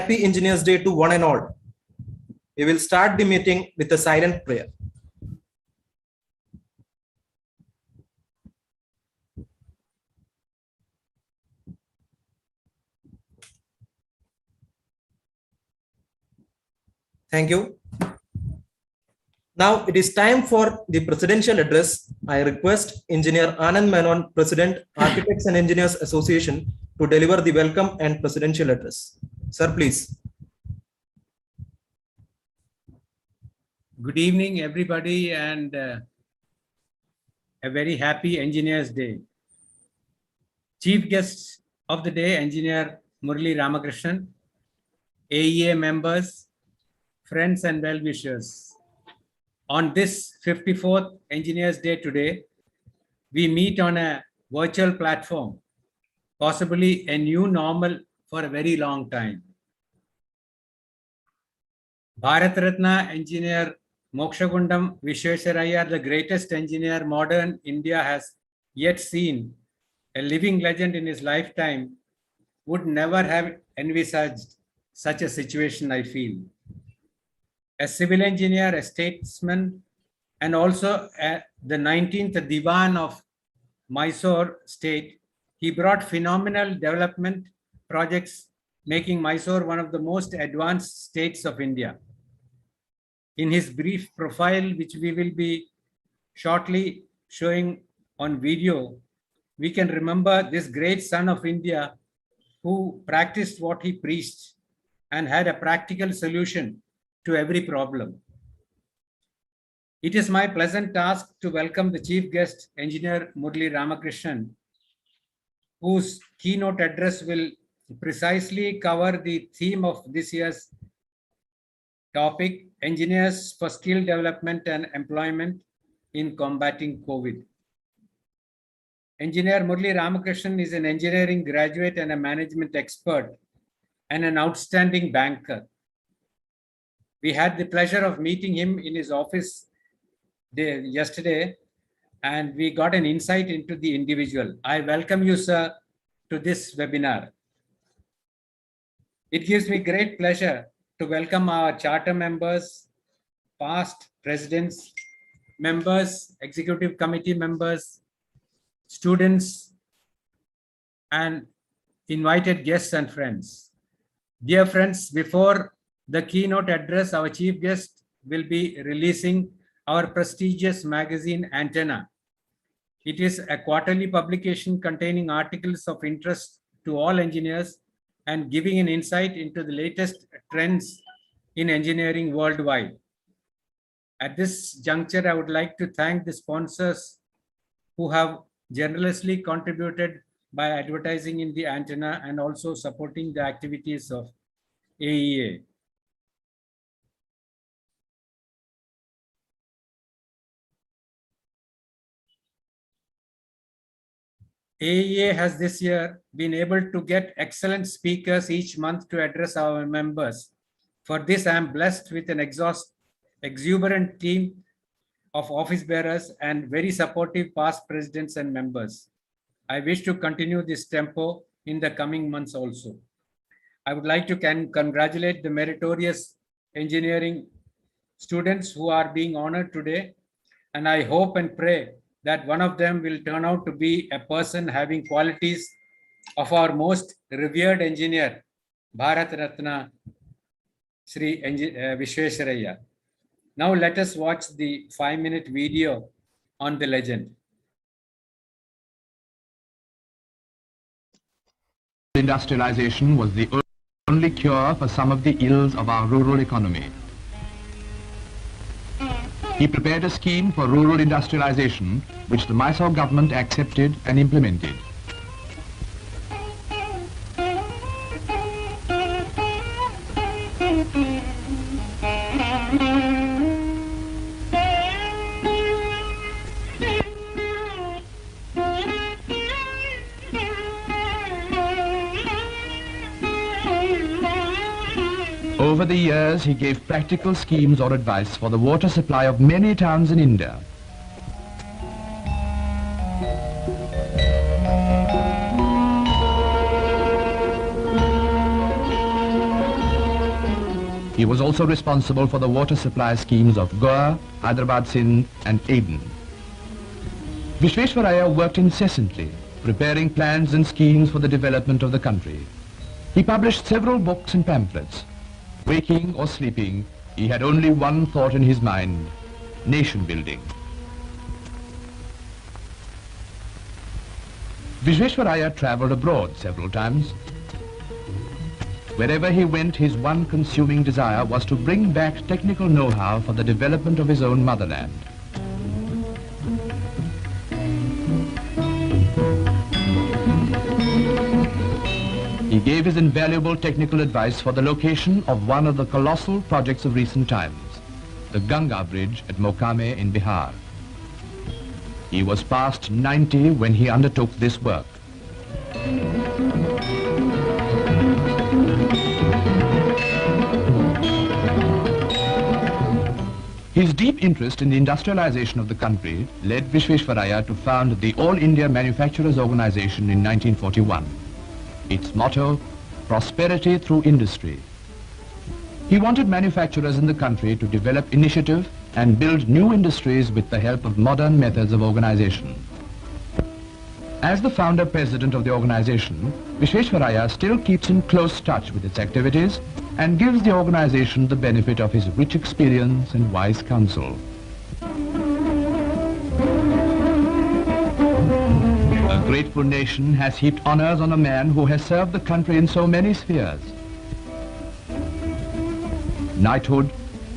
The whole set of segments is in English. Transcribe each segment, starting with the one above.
Happy Engineers Day to one and all. We will start the meeting with a silent prayer. Thank you. Now it is time for the presidential address. I request Engineer Anand Menon, President, Architects and Engineers Association, to deliver the welcome and presidential address. Sir, please. Good evening, everybody, and a very happy Engineers Day. Chief guest of the day, Engineer Murali Ramakrishnan, AEA members, friends and well-wishers. On this 54th Engineers Day today, we meet on a virtual platform, possibly a new normal for a very long time. Bharat Ratna Engineer Mokshagundam Visvesvaraya, the greatest engineer modern India has yet seen, a living legend in his lifetime, would never have envisaged such a situation, I feel. A civil engineer, a statesman, and also the 19th Diwan of Mysore state, he brought phenomenal development projects, making Mysore one of the most advanced states of India. In his brief profile, which we will be shortly showing on video, we can remember this great son of India who practiced what he preached and had a practical solution to every problem. It is my pleasant task to welcome the chief guest, Engineer Murali Ramakrishnan, whose keynote address will precisely cover the theme of this year's topic, Engineers for Skill Development and Employment in Combating COVID. Engineer Murali Ramakrishnan is an engineering graduate and a management expert and an outstanding banker. We had the pleasure of meeting him in his office yesterday, and we got an insight into the individual. I welcome you, sir, to this webinar. It gives me great pleasure to welcome our charter members, past presidents, members, executive committee members, students, and invited guests and friends. Dear friends, before the keynote address, our chief guest will be releasing our prestigious magazine, Antenna. It is a quarterly publication containing articles of interest to all engineers and giving an insight into the latest trends in engineering worldwide. At this juncture, I would like to thank the sponsors who have generously contributed by advertising in the Antenna and also supporting the activities of AEA. AEA has this year been able to get excellent speakers each month to address our members. For this, I am blessed with an exuberant team of office bearers and very supportive past presidents and members. I wish to continue this tempo in the coming months also. I would like to congratulate the meritorious engineering students who are being honored today, and I hope and pray that one of them will turn out to be a person having qualities of our most revered engineer, Bharat Ratna, Sri Visvesvaraya. Now let us watch the 5-minute video on the legend. Industrialization was the only cure for some of the ills of our rural economy. He prepared a scheme for rural industrialization, which the Mysore government accepted and implemented. Over the years, he gave practical schemes or advice for the water supply of many towns in India. He was also responsible for the water supply schemes of Goa, Hyderabad, Sindh and Aden. Vishveshwaraya worked incessantly, preparing plans and schemes for the development of the country. He published several books and pamphlets. Waking or sleeping, he had only one thought in his mind: nation building. Vishveshwaraya traveled abroad several times. Wherever he went, his one consuming desire was to bring back technical know-how for the development of his own motherland. He gave his invaluable technical advice for the location of one of the colossal projects of recent times, the Ganga Bridge at Mokame in Bihar. He was past 90 when he undertook this work. His deep interest in the industrialization of the country led Vishveshwaraya to found the All India Manufacturers Organization in 1941. Its motto, prosperity through industry. He wanted manufacturers in the country to develop initiative and build new industries with the help of modern methods of organization. As the founder president of the organization, Vishveshwaraya still keeps in close touch with its activities and gives the organization the benefit of his rich experience and wise counsel. A grateful nation has heaped honors on a man who has served the country in so many spheres. Knighthood,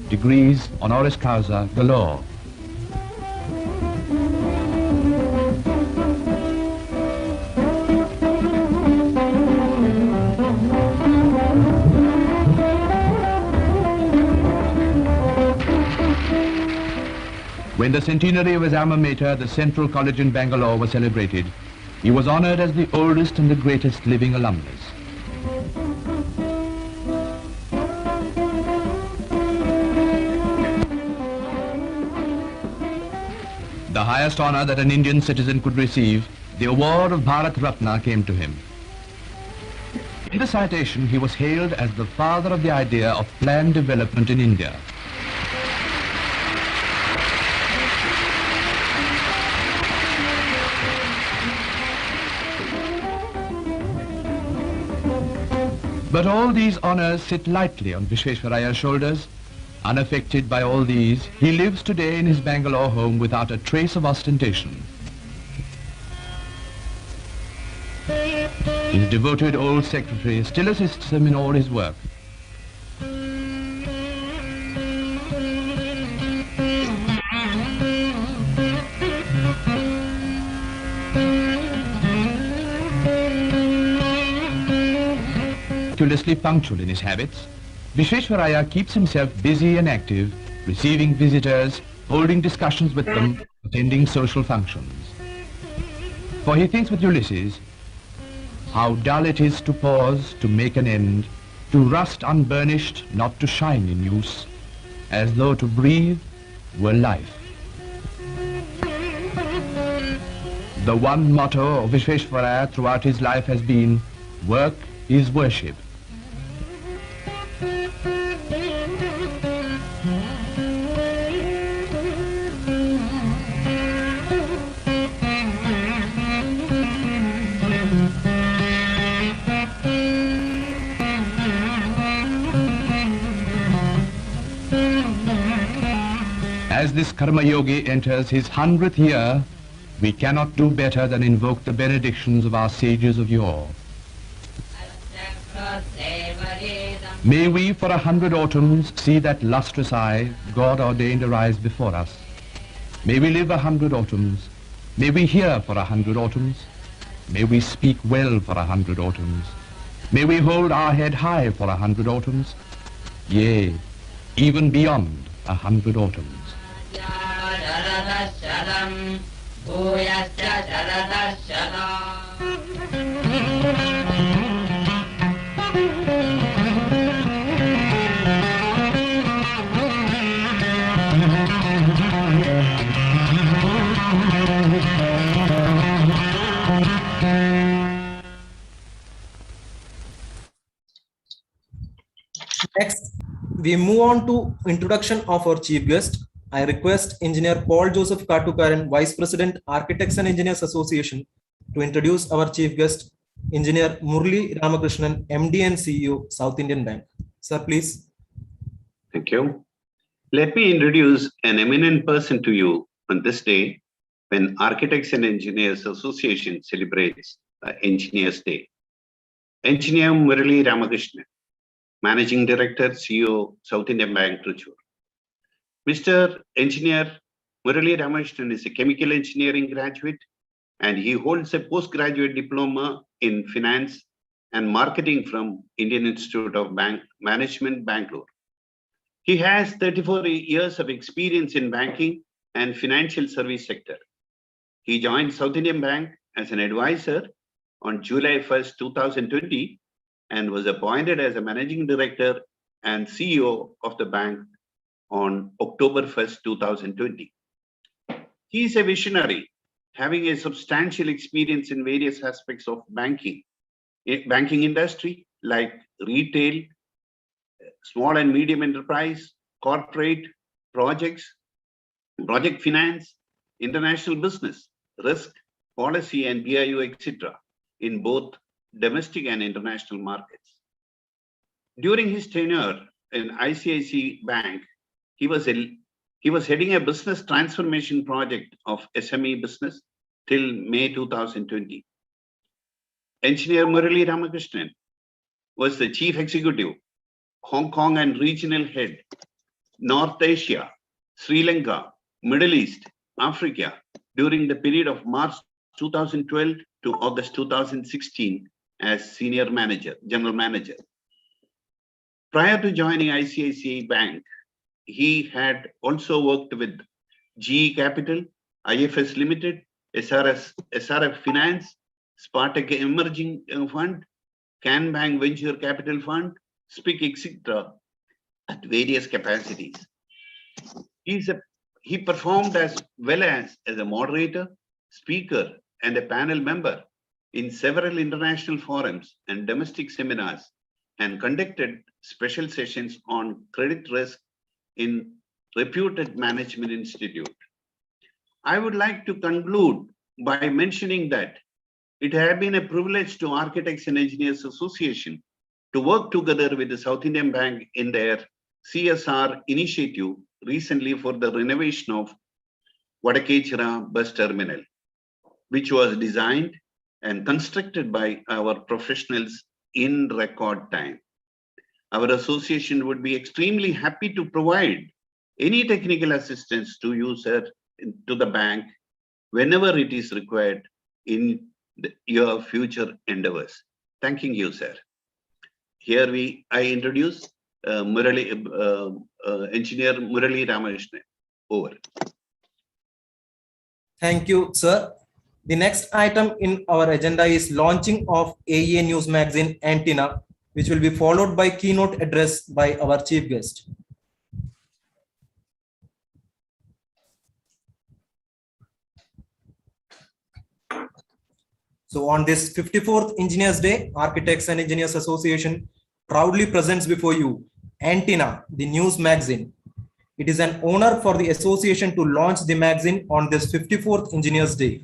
degrees, honoris causa galore. When the centenary of his alma mater, the Central College in Bangalore, was celebrated, he was honored as the oldest and the greatest living alumnus. The highest honor that an Indian citizen could receive, the award of Bharat Ratna, came to him. In the citation, he was hailed as the father of the idea of planned development in India. But all these honors sit lightly on Vishveshwaraya's shoulders. Unaffected by all these, he lives today in his Bangalore home without a trace of ostentation. His devoted old secretary still assists him in all his work. Meticulously punctual in his habits, Vishveshwaraya keeps himself busy and active, receiving visitors, holding discussions with them, attending social functions. For he thinks with Ulysses, how dull it is to pause, to make an end, to rust unburnished, not to shine in use, as though to breathe were life. The one motto of Vishveshwaraya throughout his life has been, work is worship. As this Karma Yogi enters his 100th year, we cannot do better than invoke the benedictions of our sages of yore. May we for 100 autumns see that lustrous eye God ordained arise before us. May we live 100 autumns. May we hear for 100 autumns. May we speak well for 100 autumns. May we hold our head high for 100 autumns. Yea, even beyond 100 autumns. Next, We move on to introduction of our chief guest. I request Engineer Paul Joseph Katukaran, Vice President, Architects and Engineers Association, to introduce our chief guest, Engineer Murali Ramakrishnan, MD and CEO, South Indian Bank. Sir, please. Thank you. Let me introduce an eminent person to you on this day when Architects and Engineers Association celebrates Engineers Day. Engineer Murali Ramakrishnan, Managing Director, CEO, South Indian Bank, Trichy. Mr. Engineer Murali Ramakrishnan is a chemical engineering graduate, and he holds a postgraduate diploma in finance and marketing from Indian Institute of Management, Bangalore. He has 34 years of experience in banking and financial service sector. He joined South Indian Bank as an advisor on July 1st, 2020, and was appointed as a managing director and CEO of the bank on October 1st, 2020. He is a visionary, having a substantial experience in various aspects of banking industry like retail, small and medium enterprise, corporate, project finance, international business, risk, policy, and BIU, etc. in both domestic and international markets. During his tenure in ICICI Bank, he was heading a business transformation project of SME business till May 2020. Engineer Murali Ramakrishnan was the chief executive, Hong Kong and regional head, North Asia, Sri Lanka, Middle East, Africa during the period of March 2012 to August 2016 as senior manager, general manager. Prior to joining ICICI Bank, he had also worked with GE Capital, IFS Limited, SRF Finance, Spartak Emerging Fund, Can Bank Venture Capital Fund, SPIC, etc. at various capacities. He performed as well as a moderator, speaker, and a panel member in several international forums and domestic seminars, and conducted special sessions on credit risk in reputed management institute. I would like to conclude by mentioning that it has been a privilege to Architects and Engineers Association to work together with the South Indian Bank in their CSR initiative recently for the renovation of Vadakechira bus terminal, which was designed and constructed by our professionals in record time. Our association would be extremely happy to provide any technical assistance to you, sir, to the bank whenever it is required in your future endeavors. Thanking you, sir. Here I introduce Engineer Murali Ramakrishnan. Over. Thank you, sir. The next item in our agenda is launching of AEA News Magazine Antenna, which will be followed by keynote address by our chief guest. So on this 54th Engineers Day, Architects and Engineers Association proudly presents before you Antenna, the news magazine. It is an honor for the association to launch the magazine on this 54th Engineers Day.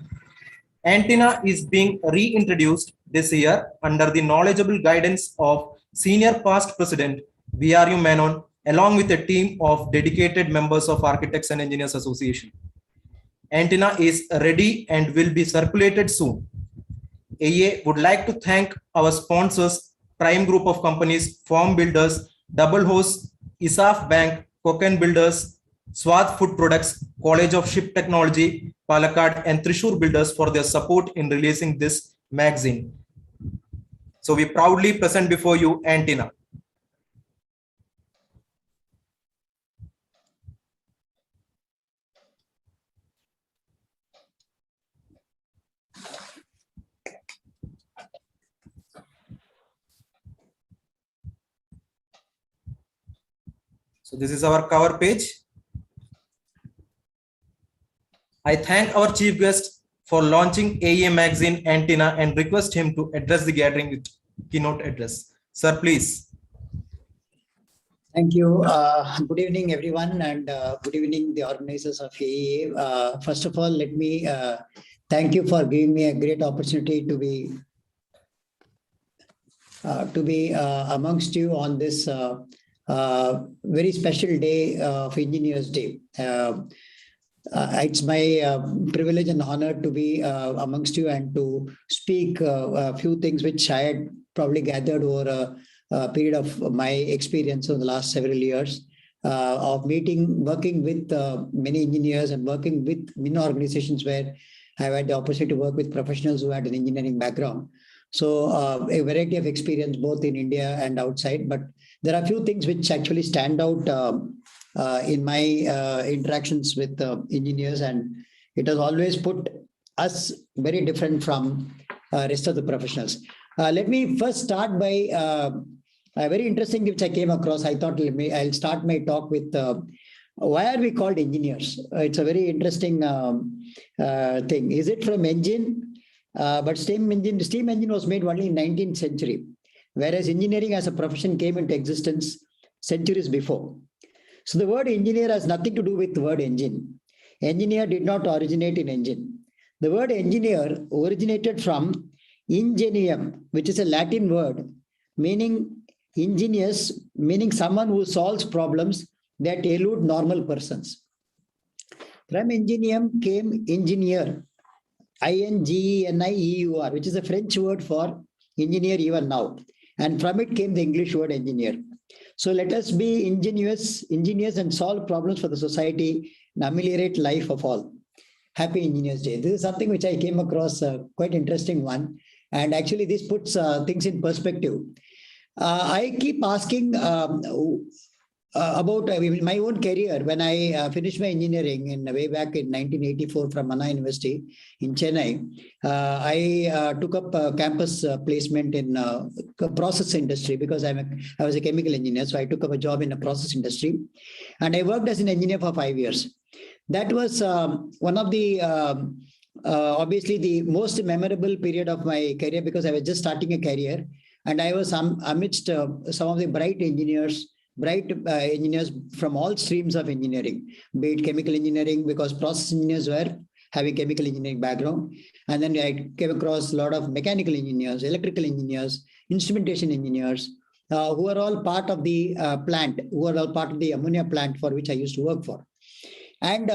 Antenna is being reintroduced this year under the knowledgeable guidance of Senior Past President VRU Menon, along with a team of dedicated members of Architects and Engineers Association. Antenna is ready and will be circulated soon. AEA would like to thank our sponsors, Prime Group of Companies, Form Builders, Double Host, ISAF Bank, Koken Builders, Swath Food Products, College of Ship Technology, Palakkad, and Thrissur Builders for their support in releasing this magazine. So we proudly present before you Antenna. So this is our cover page. I thank our chief guest for launching AEA magazine Antenna and request him to address the gathering with keynote address. Sir, please. Thank you. Good evening, everyone, and good evening, the organizers of AEA. First of all, let me thank you for giving me a great opportunity to be amongst you on this very special day of Engineers Day. It's my privilege and honor to be amongst you and to speak a few things which I had probably gathered over a period of my experience over the last several years of working with many engineers and working with many organizations where I've had the opportunity to work with professionals who had an engineering background. So a variety of experience both in India and outside, but there are a few things which actually stand out in my interactions with engineers, and it has always put us very different from rest of the professionals. Let me first start by a very interesting which I came across. I thought I'll start my talk with why are we called engineers? It's a very interesting thing. Is it from engine? But steam engine was made only in 19th century, whereas engineering as a profession came into existence centuries before. So the word engineer has nothing to do with the word engine. Engineer did not originate in engine. The word engineer originated from ingenium, which is a Latin word meaning ingenious, meaning someone who solves problems that elude normal persons. From ingenium came engineer, I-N-G-E-N-I-E-U-R, which is a French word for engineer even now. And from it came the English word engineer. So let us be ingenious and solve problems for the society and ameliorate life of all. Happy Engineers Day. This is something which I came across, quite interesting one. And actually this puts things in perspective. I keep asking about my own career. When I finished my engineering way back in 1984 from Anna University in Chennai, I took up a campus placement in process industry because I was a chemical engineer. So I took up a job in a process industry and I worked as an engineer for 5 years. That was one of the obviously the most memorable period of my career because I was just starting a career and I was amidst some of the bright engineers from all streams of engineering, be it chemical engineering, because process engineers were having chemical engineering background. And then I came across a lot of mechanical engineers, electrical engineers, instrumentation engineers, who are all part of the plant, who are all part of the ammonia plant for which I used to work for. And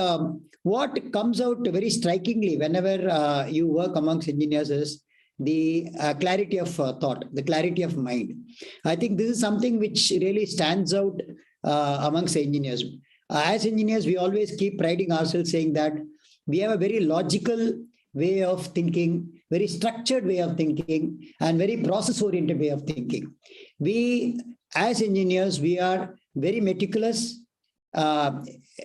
what comes out very strikingly whenever you work amongst engineers is the clarity of thought, the clarity of mind. I think this is something which really stands out amongst engineers. As engineers, we always keep priding ourselves saying that we have a very logical way of thinking, very structured way of thinking, and very process-oriented way of thinking. We, as engineers, we are very meticulous,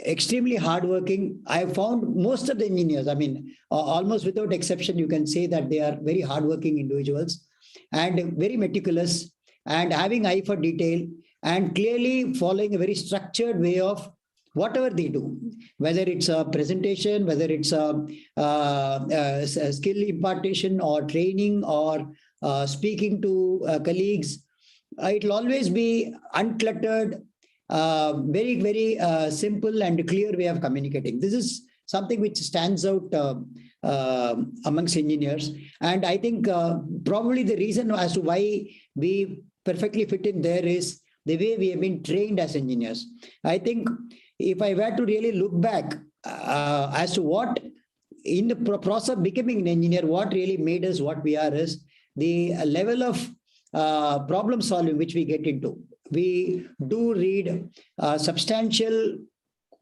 extremely hardworking. I have found most of the engineers, I mean, almost without exception, you can say that they are very hardworking individuals and very meticulous and having eye for detail and clearly following a very structured way of whatever they do, whether it's a presentation, whether it's a skill impartation or training or speaking to colleagues. It'll always be uncluttered, very, very simple and clear way of communicating. This is something which stands out amongst engineers. And I think probably the reason as to why we perfectly fit in there is the way we have been trained as engineers. I think if I were to really look back as to what in the process of becoming an engineer, what really made us what we are is the level of problem solving which we get into. We do read a substantial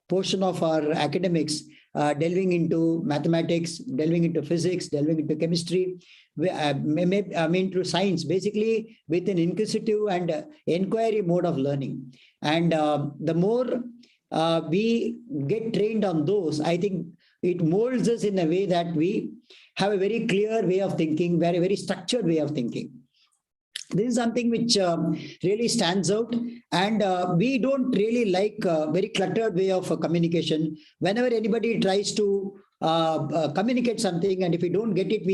portion of our academics delving into mathematics, delving into physics, delving into chemistry, through science, basically with an inquisitive and inquiry mode of learning. And the more we get trained on those, I think it molds us in a way that we have a very clear way of thinking, very structured way of thinking. This is something which really stands out, and we don't really like a very cluttered way of communication. Whenever anybody tries to communicate something, and if we don't get it,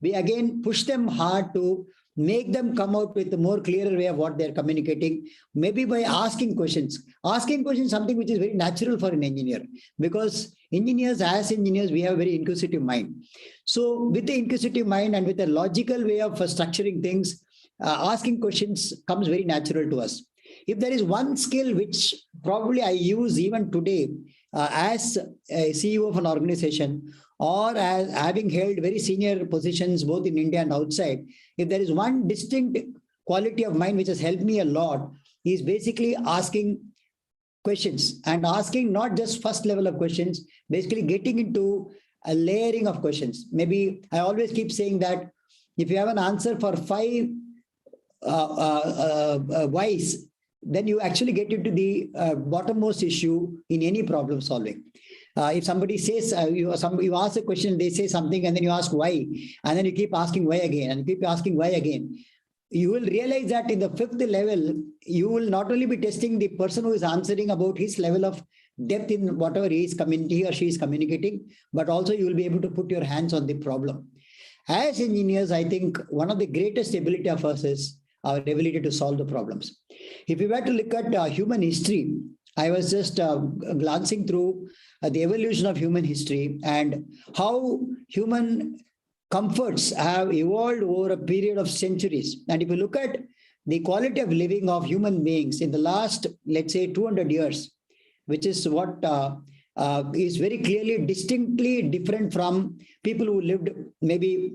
we again push them hard to make them come out with a more clearer way of what they're communicating, maybe by asking questions. Asking questions is something which is very natural for an engineer, because as engineers, we have a very inquisitive mind. So with the inquisitive mind and with a logical way of structuring things, asking questions comes very natural to us. If there is one skill which probably I use even today as a CEO of an organization, or as having held very senior positions both in India and outside, if there is one distinct quality of mind which has helped me a lot, is basically asking questions, and asking not just first level of questions, basically getting into a layering of questions. Maybe I always keep saying that if you have an answer for 5 whys, then you actually get into the bottommost issue in any problem solving. If somebody says, you ask a question, they say something, and then you ask why, and then you keep asking why again, and keep asking why again, you will realize that in the 5th level, you will not only be testing the person who is answering about his level of depth in whatever he or she is communicating, but also you will be able to put your hands on the problem. As engineers, I think one of the greatest ability of us is our ability to solve the problems. If we were to look at human history, I was just glancing through the evolution of human history and how human comforts have evolved over a period of centuries. And if you look at the quality of living of human beings in the last, let's say, 200 years, which is what is very clearly distinctly different from people who lived maybe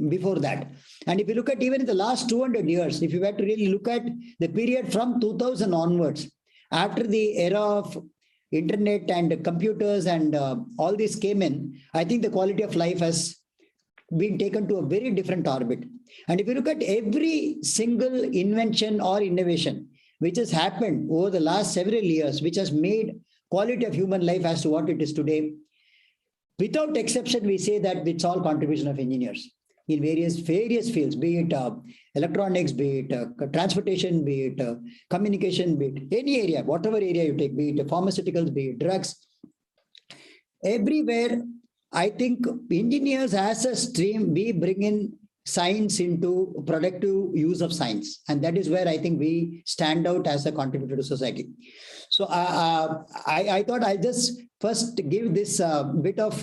before that. And if you look at even in the last 200 years, if you were to really look at the period from 2000 onwards, after the era of internet and computers and all this came in, I think the quality of life has been taken to a very different orbit. And if you look at every single invention or innovation which has happened over the last several years, which has made quality of human life as to what it is today, without exception, we say that it's all contribution of engineers in various fields, be it electronics, be it transportation, be it communication, be it any area, whatever area you take, be it pharmaceuticals, be it drugs. Everywhere, I think engineers as a stream, we bring in science into productive use of science. And that is where I think we stand out as a contributor to society. So I thought I'll just first give this bit of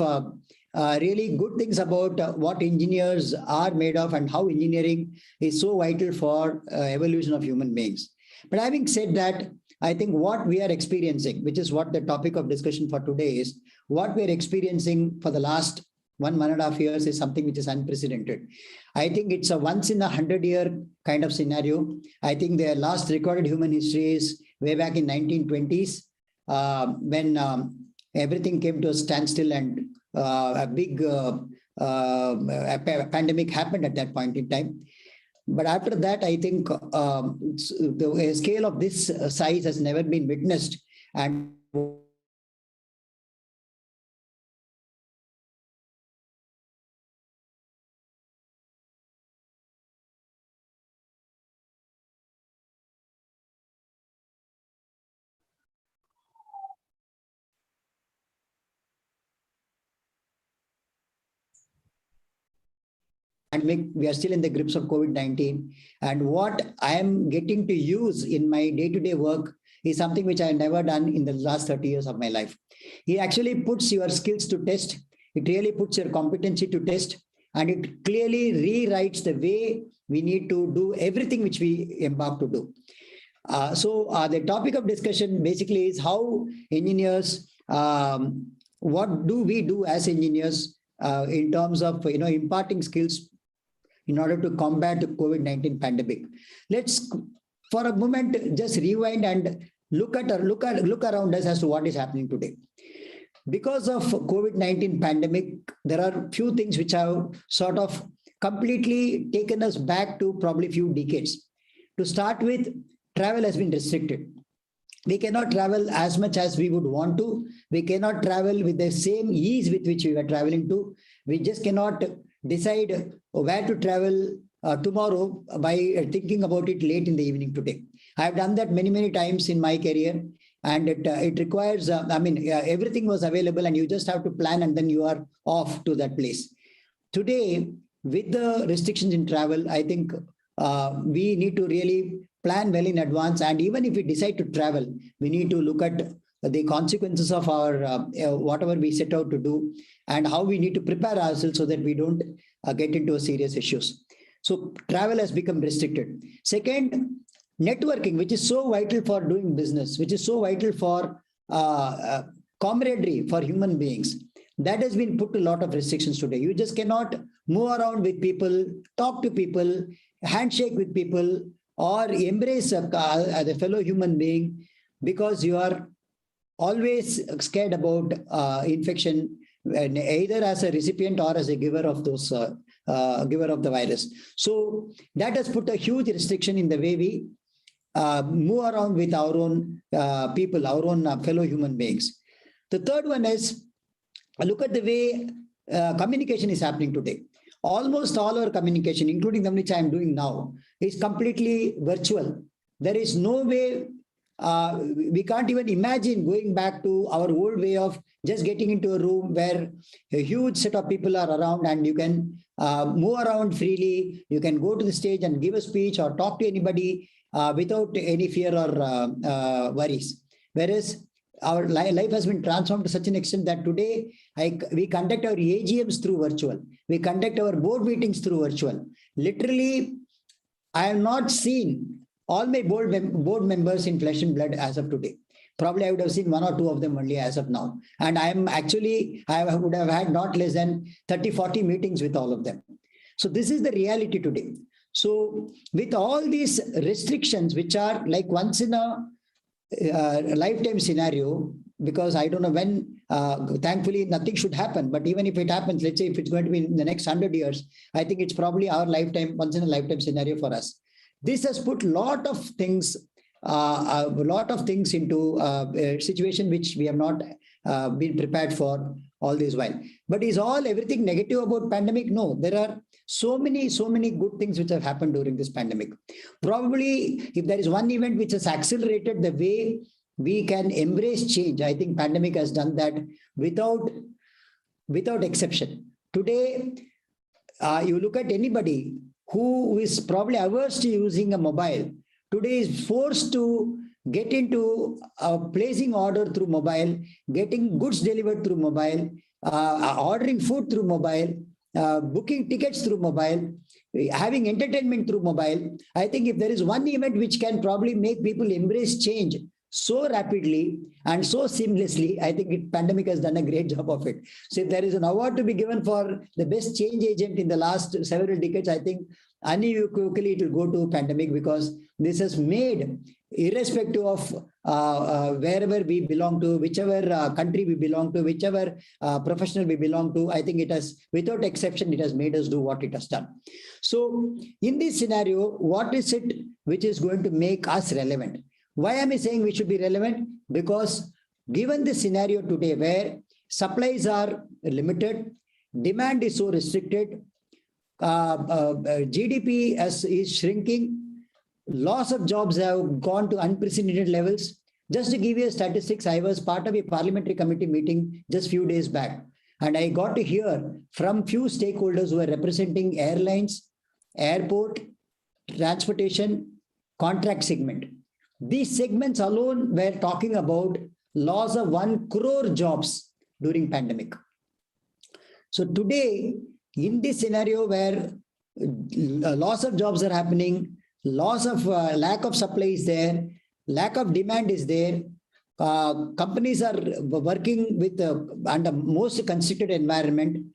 really good things about what engineers are made of and how engineering is so vital for evolution of human beings. But having said that, I think what we are experiencing, which is what the topic of discussion for today is, what we are experiencing for the last 1.5 years is something which is unprecedented. I think it's a once in 100-year kind of scenario. I think the last recorded human history is way back in 1920s when everything came to a standstill and a big pandemic happened at that point in time. But after that, I think the scale of this size has never been witnessed. And we are still in the grips of COVID-19. And what I am getting to use in my day-to-day work is something which I have never done in the last 30 years of my life. It actually puts your skills to test. It really puts your competency to test. And it clearly rewrites the way we need to do everything which we embark to do. So the topic of discussion basically is how engineers, what do we do as engineers in terms of imparting skills in order to combat the COVID-19 pandemic. Let's, for a moment, just rewind and look around us as to what is happening today. Because of COVID-19 pandemic, there are few things which have sort of completely taken us back to probably few decades. To start with, travel has been restricted. We cannot travel as much as we would want to. We cannot travel with the same ease with which we were traveling to. We just cannot decide where to travel tomorrow by thinking about it late in the evening today. I have done that many times in my career, and it requires, everything was available and you just have to plan and then you are off to that place. Today, with the restrictions in travel, I think we need to really plan well in advance. And even if we decide to travel, we need to look at the consequences of our whatever we set out to do, and how we need to prepare ourselves so that we don't get into serious issues. So travel has become restricted. Second, networking, which is so vital for doing business, which is so vital for camaraderie for human beings, that has been put a lot of restrictions today. You just cannot move around with people, talk to people, handshake with people, or embrace a fellow human being, because you are always scared about infection, either as a recipient or as a giver of those giver of the virus. So that has put a huge restriction in the way we move around with our own people, our own fellow human beings. The third one is, look at the way communication is happening today. Almost all our communication, including the which I am doing now, is completely virtual. There is no way, we can't even imagine going back to our old way of just getting into a room where a huge set of people are around and you can move around freely. You can go to the stage and give a speech or talk to anybody without any fear or worries. Whereas our life has been transformed to such an extent that today we conduct our AGMs through virtual. We conduct our board meetings through virtual. Literally, I have not seen all my board members in flesh and blood as of today. Probably I would have seen one or two of them only as of now. And I would have had not less than 30, 40 meetings with all of them. So this is the reality today. So with all these restrictions, which are like once in a lifetime scenario, because I don't know when, thankfully nothing should happen, but even if it happens, let's say if it's going to be in the next 100 years, I think it's probably our lifetime, once in a lifetime scenario for us. This has put a lot of things into a situation which we have not been prepared for all this while. But is everything negative about pandemic? No, there are so many good things which have happened during this pandemic. Probably if there is one event which has accelerated the way we can embrace change, I think pandemic has done that without exception. Today, you look at anybody who is probably averse to using a mobile, today is forced to get into placing order through mobile, getting goods delivered through mobile, ordering food through mobile, booking tickets through mobile, having entertainment through mobile. I think if there is one event which can probably make people embrace change so rapidly and so seamlessly, I think pandemic has done a great job of it. So if there is an award to be given for the best change agent in the last several decades, I think unequivocally it will go to pandemic, because this has made, irrespective of wherever we belong to, whichever country we belong to, whichever professional we belong to, I think it has, without exception, it has made us do what it has done. So in this scenario, what is it which is going to make us relevant? Why am I saying we should be relevant? Because given the scenario today where supplies are limited, demand is so restricted, GDP is shrinking, loss of jobs have gone to unprecedented levels. Just to give you statistics, I was part of a parliamentary committee meeting just few days back, and I got to hear from few stakeholders who are representing airlines, airport, transportation, contract segment. These segments alone were talking about loss of 1 crore jobs during pandemic. So today, in this scenario where loss of jobs are happening, loss of lack of supply is there, lack of demand is there, companies are working with under most constricted environment.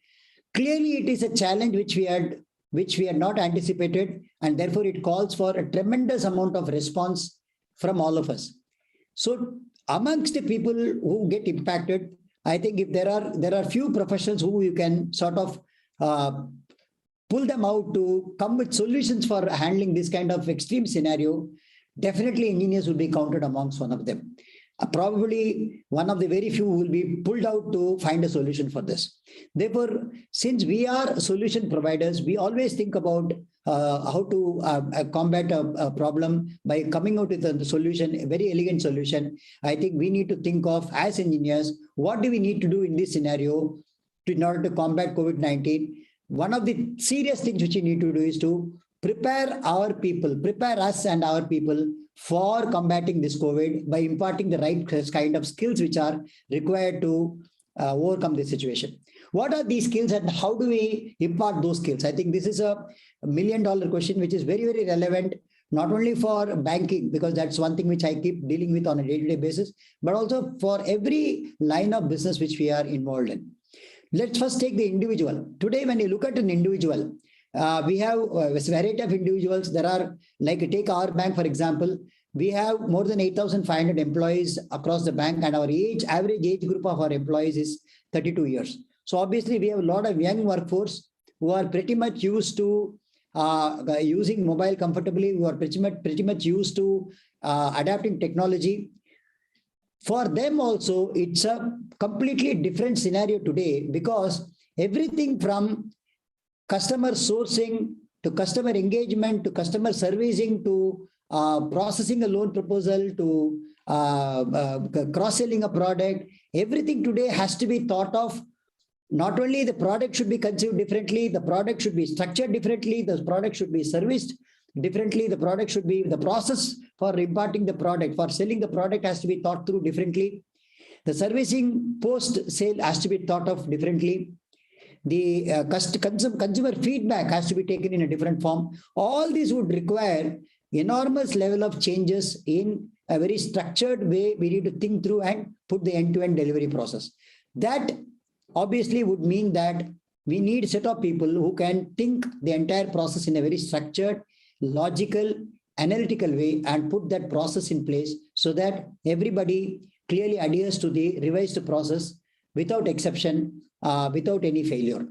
Clearly, it is a challenge which we had not anticipated, and therefore it calls for a tremendous amount of response from all of us. So amongst the people who get impacted, I think if there are few professionals who you can sort of pull them out to come with solutions for handling this kind of extreme scenario, definitely engineers will be counted amongst one of them. Probably one of the very few will be pulled out to find a solution for this. Therefore, since we are solution providers, we always think about how to combat a problem by coming out with a solution, a very elegant solution. I think we need to think of, as engineers, what do we need to do in this scenario in order to combat COVID-19? One of the serious things which you need to do is to prepare our people, prepare us and our people for combating this COVID by imparting the right kind of skills which are required to overcome this situation. What are these skills and how do we impart those skills? I think this is a $1 million question, which is very, very relevant, not only for banking, because that's one thing which I keep dealing with on a day-to-day basis, but also for every line of business which we are involved in. Let's first take the individual. Today, when you look at an individual, we have a variety of individuals. There are, like take our bank, for example, we have more than 8,500 employees across the bank, and our average age group of our employees is 32 years. So obviously we have a lot of young workforce who are pretty much used to using mobile comfortably, who are pretty much used to adapting technology. For them also, it's a completely different scenario today, because everything from customer sourcing to customer engagement to customer servicing to processing a loan proposal to cross-selling a product, everything today has to be thought of. Not only the product should be conceived differently, the product should be structured differently, the product should be serviced differently, the product should be, the process for imparting the product, for selling the product has to be thought through differently. The servicing post-sale has to be thought of differently. The consumer feedback has to be taken in a different form. All these would require enormous level of changes in a very structured way. We need to think through and put the end-to-end delivery process. That obviously would mean that we need a set of people who can think the entire process in a very structured, logical, analytical way and put that process in place so that everybody clearly adheres to the revised process without exception, without any failure.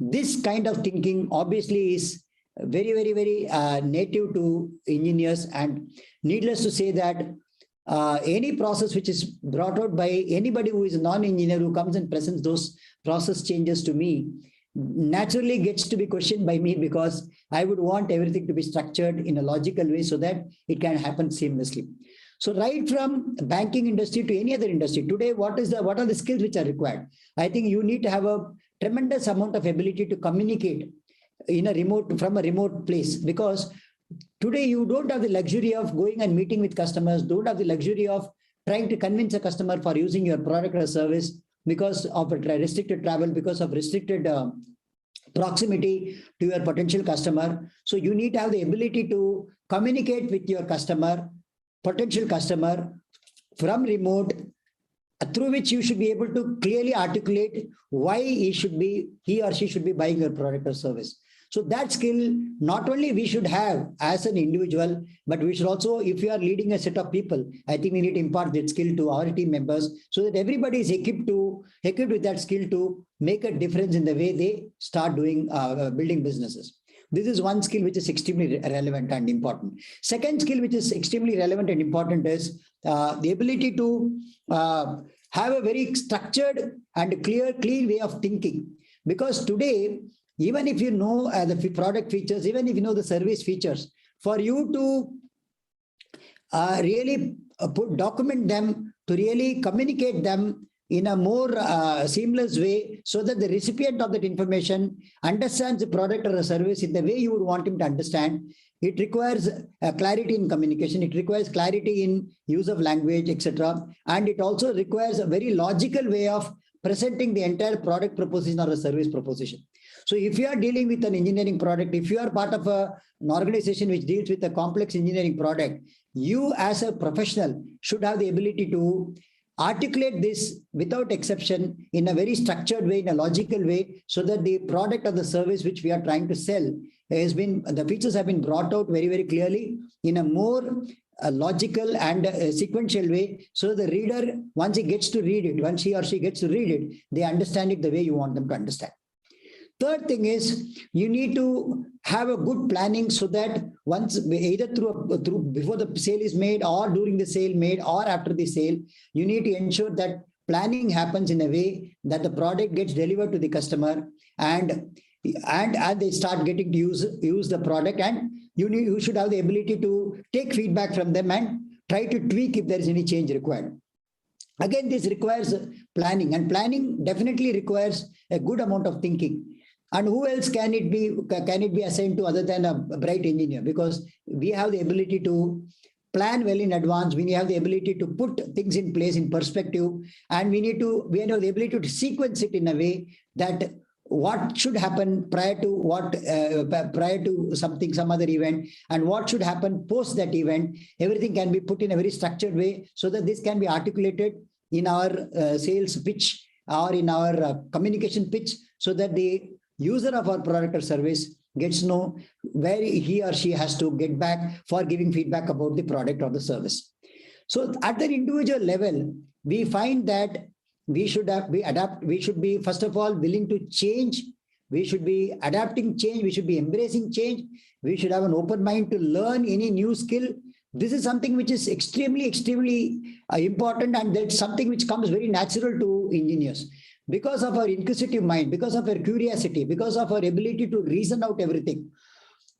This kind of thinking obviously is very, very, very native to engineers, and needless to say that any process which is brought out by anybody who is a non-engineer who comes and presents those process changes to me naturally gets to be questioned by me, because I would want everything to be structured in a logical way so that it can happen seamlessly. So right from banking industry to any other industry, today, what are the skills which are required? I think you need to have a tremendous amount of ability to communicate from a remote place, because today you don't have the luxury of going and meeting with customers, don't have the luxury of trying to convince a customer for using your product or service because of restricted travel, because of restricted proximity to your potential customer. So you need to have the ability to communicate with your potential customer from remote, through which you should be able to clearly articulate why he or she should be buying your product or service. So that skill, not only we should have as an individual, but we should also, if we are leading a set of people, I think we need to impart that skill to our team members so that everybody is equipped with that skill to make a difference in the way they start doing building businesses. This is one skill which is extremely relevant and important. Second skill which is extremely relevant and important is the ability to have a very structured and clean way of thinking. Because today, even if you know the product features, even if you know the service features, for you to really document them, to really communicate them in a more seamless way so that the recipient of that information understands the product or a service in the way you would want him to understand, it requires clarity in communication, it requires clarity in use of language, etc. And it also requires a very logical way of presenting the entire product proposition or a service proposition. So if you are dealing with an engineering product, if you are part of an organization which deals with a complex engineering product, you as a professional should have the ability to articulate this without exception in a very structured way, in a logical way, so that the product or the service which we are trying to sell the features have been brought out very, very clearly in a more logical and sequential way. So the reader, once he or she gets to read it, they understand it the way you want them to understand. Third thing is you need to have a good planning so that once either before the sale is made or during the sale made or after the sale, you need to ensure that planning happens in a way that the product gets delivered to the customer and they start getting to use the product, and you should have the ability to take feedback from them and try to tweak if there is any change required. Again, this requires planning, and planning definitely requires a good amount of thinking. And who else can it be assigned to other than a bright engineer? Because we have the ability to plan well in advance. We have the ability to put things in place in perspective, and we have the ability to sequence it in a way that what should happen prior to some other event, and what should happen post that event. Everything can be put in a very structured way so that this can be articulated in our sales pitch or in our communication pitch, so that the user of our product or service gets to know where he or she has to get back for giving feedback about the product or the service. So at the individual level, we find that we should be first of all willing to change. We should be adapting change. We should be embracing change. We should have an open mind to learn any new skill. This is something which is extremely important, and that's something which comes very natural to engineers. Because of our inquisitive mind, because of our curiosity, because of our ability to reason out everything,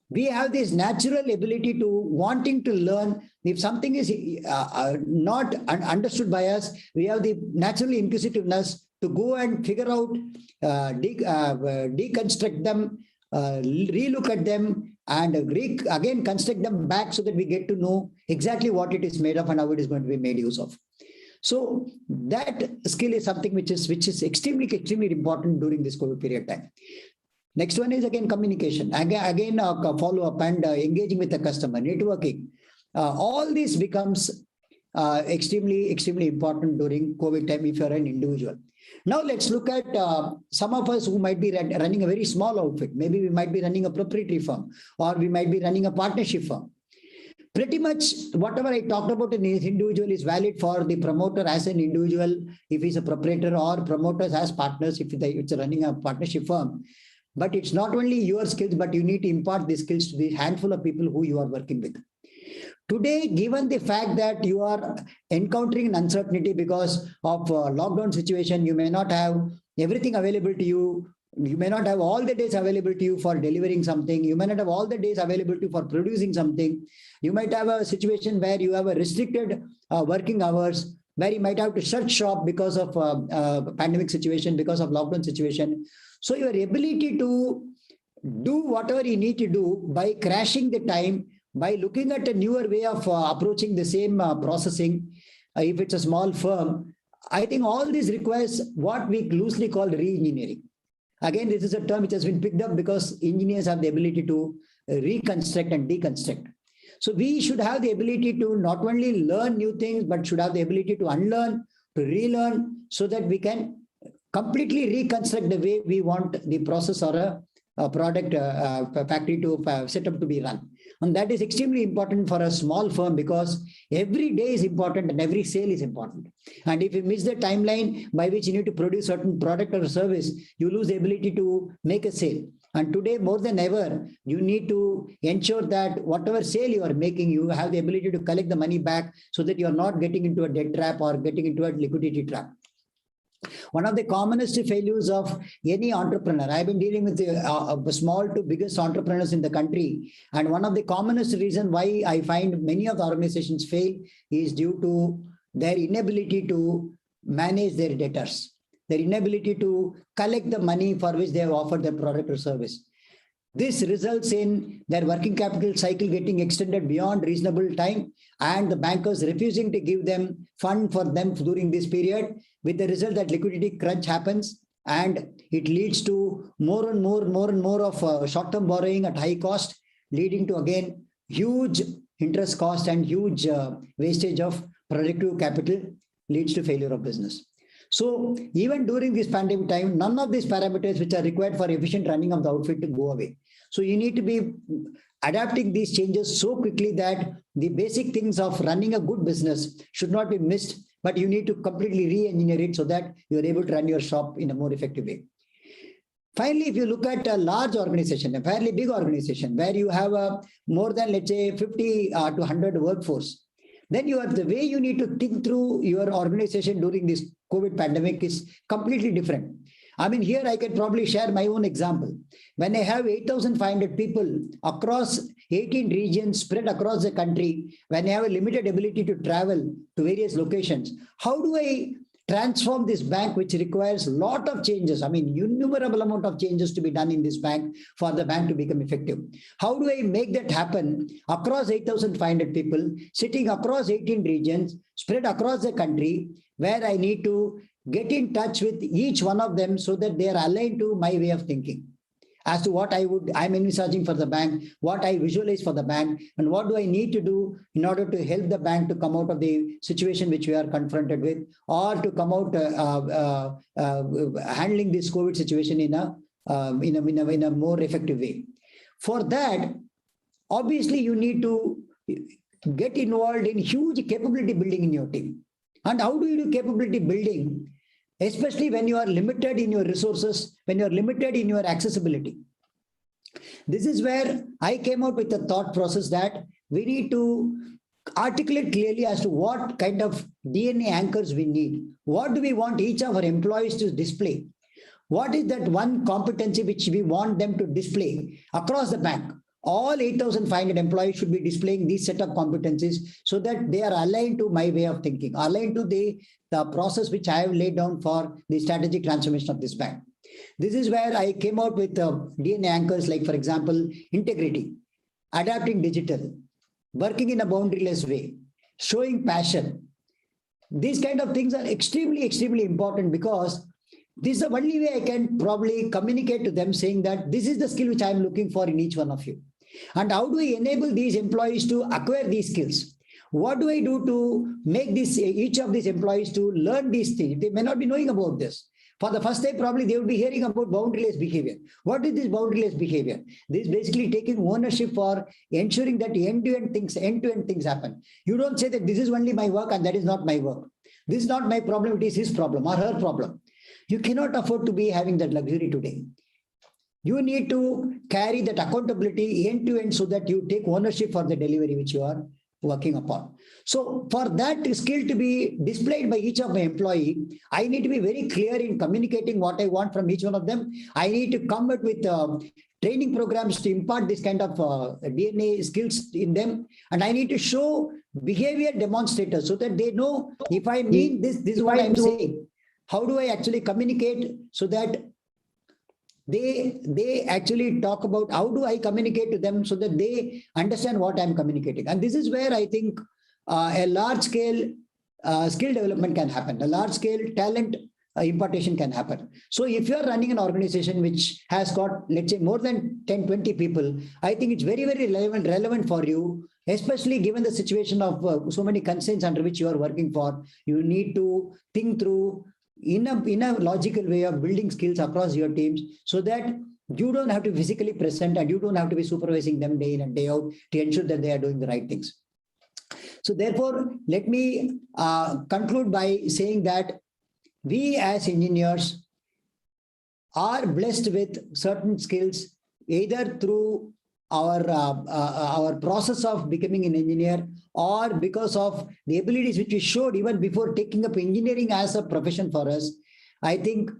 we have this natural ability to wanting to learn. If something is not understood by us, we have the natural inquisitiveness to go and figure out, deconstruct them, relook at them, and again construct them back so that we get to know exactly what it is made of and how it is going to be made use of. So that skill is something which is extremely important during this COVID period time. Next one is again communication. Again follow up and engaging with the customer, networking. All this becomes extremely important during COVID time if you are an individual. Now let's look at some of us who might be running a very small outfit. Maybe we might be running a proprietary firm, or we might be running a partnership firm. Pretty much whatever I talked about in this individual is valid for the promoter as an individual, if he's a proprietor, or promoters as partners if it's running a partnership firm. But it's not only your skills, but you need to impart these skills to the handful of people who you are working with. Today, given the fact that you are encountering an uncertainty because of lockdown situation, you may not have everything available to you. You may not have all the days available to you for delivering something. You may not have all the days available to you for producing something. You might have a situation where you have a restricted working hours, where you might have to shut shop because of pandemic situation, because of lockdown situation. So your ability to do whatever you need to do by crashing the time, by looking at a newer way of approaching the same processing, if it's a small firm, I think all this requires what we loosely call re-engineering. Again, this is a term which has been picked up because engineers have the ability to reconstruct and deconstruct. So we should have the ability to not only learn new things, but should have the ability to unlearn, to relearn, so that we can completely reconstruct the way we want the process or a product factory to set up to be run. And that is extremely important for a small firm, because every day is important and every sale is important. And if you miss the timeline by which you need to produce certain product or service, you lose the ability to make a sale. And today, more than ever, you need to ensure that whatever sale you are making, you have the ability to collect the money back so that you are not getting into a debt trap or getting into a liquidity trap. One of the commonest failures of any entrepreneur, I've been dealing with the small to biggest entrepreneurs in the country, and one of the commonest reasons why I find many of the organizations fail is due to their inability to manage their debtors, their inability to collect the money for which they have offered their product or service. This results in their working capital cycle getting extended beyond reasonable time, and the bankers refusing to give them fund for them during this period, with the result that liquidity crunch happens, and it leads to more and more of short-term borrowing at high cost, leading to again huge interest cost and huge wastage of productive capital, leads to failure of business. So even during this pandemic time, none of these parameters which are required for efficient running of the outfit to go away. So you need to be adapting these changes so quickly that the basic things of running a good business should not be missed, but you need to completely re-engineer it so that you're able to run your shop in a more effective way. Finally, if you look at a large organization, a fairly big organization, where you have more than, let's say, 50 to 100 workforce, then the way you need to think through your organization during this COVID pandemic is completely different. I mean, here I can probably share my own example. When I have 8,500 people across 18 regions spread across the country, when I have a limited ability to travel to various locations, how do I transform this bank, which requires a lot of changes. I mean, innumerable amount of changes to be done in this bank for the bank to become effective. How do I make that happen across 8,500 people, sitting across 18 regions, spread across the country, where I need to get in touch with each one of them so that they are aligned to my way of thinking as to what I'm envisaging for the bank, what I visualize for the bank, and what do I need to do in order to help the bank to come out of the situation which we are confronted with, or to come out handling this COVID situation in a more effective way. For that, obviously, you need to get involved in huge capability building in your team. And how do you do capability building? Especially when you are limited in your resources, when you are limited in your accessibility. This is where I came out with the thought process that we need to articulate clearly as to what kind of DNA anchors we need. What do we want each of our employees to display? What is that one competency which we want them to display across the bank? All 8,500 employees should be displaying these set of competencies so that they are aligned to my way of thinking, aligned to the process which I have laid down for the strategic transformation of this bank. This is where I came out with DNA anchors like, for example, integrity, adapting digital, working in a boundaryless way, showing passion. These kind of things are extremely, extremely important, because this is the only way I can probably communicate to them, saying that this is the skill which I am looking for in each one of you. And how do we enable these employees to acquire these skills? What do I do to make each of these employees to learn these things? They may not be knowing about this. For the first time, probably they will be hearing about boundaryless behavior. What is this boundaryless behavior? This is basically taking ownership for ensuring that end-to-end things happen. You don't say that this is only my work and that is not my work. This is not my problem, it is his problem or her problem. You cannot afford to be having that luxury today. You need to carry that accountability end to end so that you take ownership for the delivery which you are working upon. So for that skill to be displayed by each of my employee, I need to be very clear in communicating what I want from each one of them. I need to come up with training programs to impart this kind of DNA skills in them. And I need to show behavior demonstrators so that they know if I mean this is what I'm saying. How do I actually communicate so that they actually talk about how do I communicate to them so that they understand what I'm communicating. And this is where I think a large scale skill development can happen, a large scale talent impartation can happen. So if you're running an organization which has got, let's say, more than 10, 20 people, I think it's very, very relevant for you, especially given the situation of so many constraints under which you are working for. You need to think through in a logical way of building skills across your teams so that you don't have to physically present and you don't have to be supervising them day in and day out to ensure that they are doing the right things. So therefore, let me conclude by saying that we as engineers are blessed with certain skills, either through our process of becoming an engineer or because of the abilities which we showed even before taking up engineering as a profession for us. I think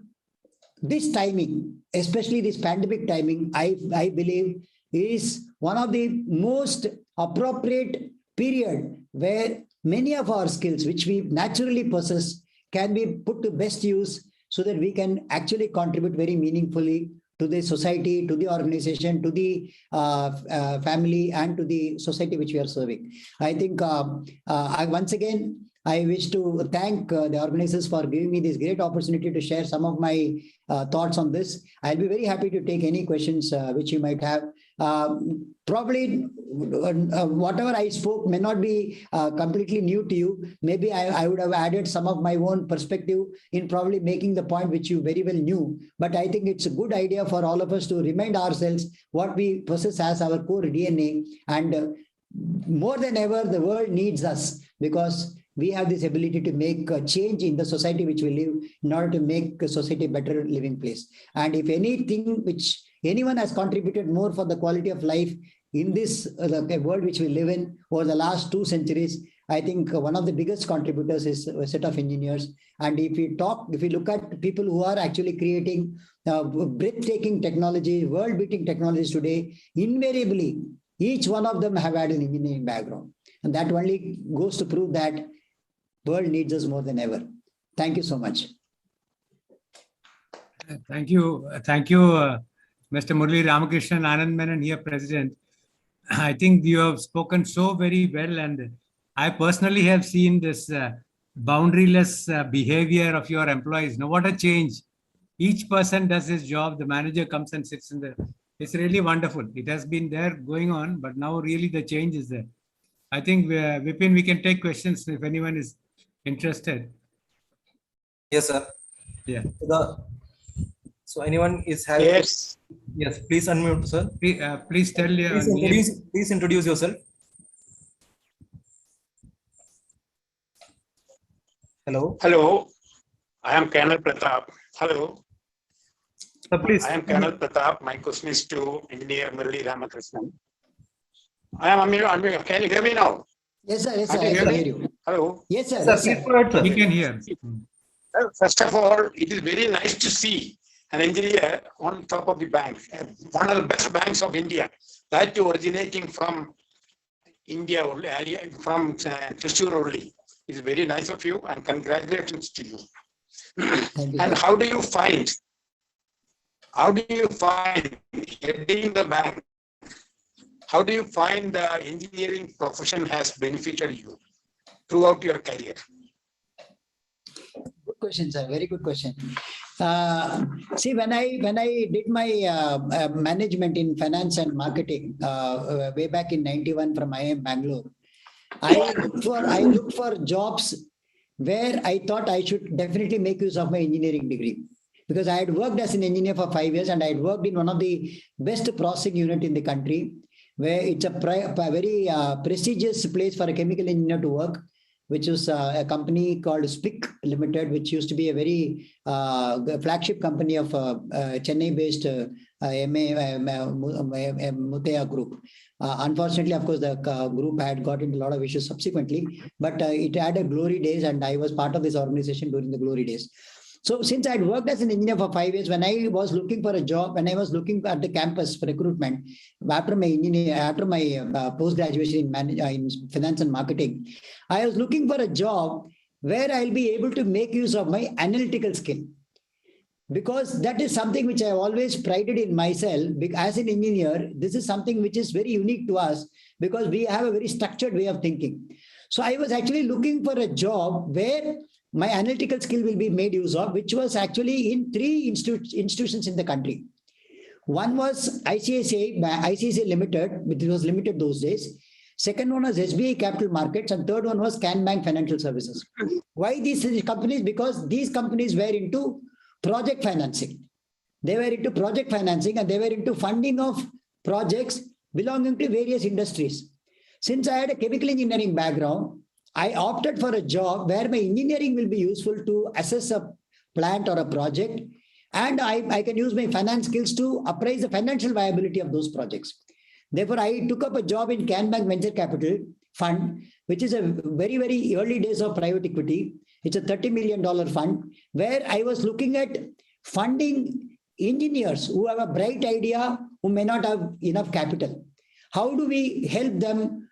this timing, especially this pandemic timing, I believe is one of the most appropriate period where many of our skills which we naturally possess can be put to best use so that we can actually contribute very meaningfully to the society, to the organization, to the family, and to the society which we are serving. I think once again, I wish to thank the organizers for giving me this great opportunity to share some of my thoughts on this. I'll be very happy to take any questions which you might have. Probably whatever I spoke may not be completely new to you. Maybe I would have added some of my own perspective in probably making the point which you very well knew. But I think it's a good idea for all of us to remind ourselves what we possess as our core DNA. And more than ever, the world needs us because we have this ability to make a change in the society which we live in order to make a society a better living place. And if anything which anyone has contributed more for the quality of life in this world which we live in over the last 2 centuries, I think one of the biggest contributors is a set of engineers. And if we look at people who are actually creating breathtaking technology, world-beating technologies today, invariably, each one of them have had an engineering background. And that only goes to prove that world needs us more than ever. Thank you so much. Thank you. Thank you, Mr. Murali Ramakrishnan, Anand Menon, here President. I think you have spoken so very well, and I personally have seen this boundaryless behavior of your employees. Now, what a change. Each person does his job. The manager comes and sits in there. It's really wonderful. It has been there going on, but now really the change is there. I think, Vipin, we can take questions if anyone is interested. Yes, sir. Yeah. So anyone is having? Yes. Yes, please unmute, sir. Please tell your name. Please introduce yourself. Hello. Hello. I am Colonel Pratap. Hello. Sir, please. I am Colonel Pratap. My question is to Engineer Murali Ramakrishnan. I am unmute. Can you hear me now? Yes, sir. Yes, sir. Can I you can hear hear me? you. Hello. Yes, sir. Sir, Yes, please sir. go ahead, sir. We can hear. First of all, it is very nice to see an engineer on top of the bank, one of the best banks of India, that too originating from India, from Thrissur only. It's very nice of you, and congratulations to you. Thank you, And sir. how do you find heading the bank? How do you find the engineering profession has benefited you throughout your career? Good question, sir. Very good question. See, when I did my management in finance and marketing way back in '91 from IIM Bangalore, I looked for jobs where I thought I should definitely make use of my engineering degree, because I had worked as an engineer for 5 years, and I had worked in one of the best processing unit in the country, where it's a very prestigious place for a chemical engineer to work, which was a company called SPIC Limited, which used to be a very flagship company of Chennai-based Muthaya Group. Unfortunately, of course, the group had got into a lot of issues subsequently, but it had a glory days, and I was part of this organization during the glory days. So since I had worked as an engineer for 5 years, when I was looking for a job, when I was looking at the campus for recruitment, after my post-graduation in finance and marketing, I was looking for a job where I'll be able to make use of my analytical skill. Because that is something which I always prided in myself. As an engineer, this is something which is very unique to us, because we have a very structured way of thinking. So I was actually looking for a job where my analytical skill will be made use of, which was actually in 3 institutions in the country. One was ICICI Limited, which was limited those days. Second one was SBI Capital Markets, and third one was Can Bank Financial Services. Why these companies? Because these companies were into project financing. They were into project financing, and they were into funding of projects belonging to various industries. Since I had a chemical engineering background, I opted for a job where my engineering will be useful to assess a plant or a project, and I can use my finance skills to appraise the financial viability of those projects. Therefore, I took up a job in Can Bank Venture Capital Fund, which is a very, very early days of private equity. It's a $30 million fund where I was looking at funding engineers who have a bright idea, who may not have enough capital. How do we help them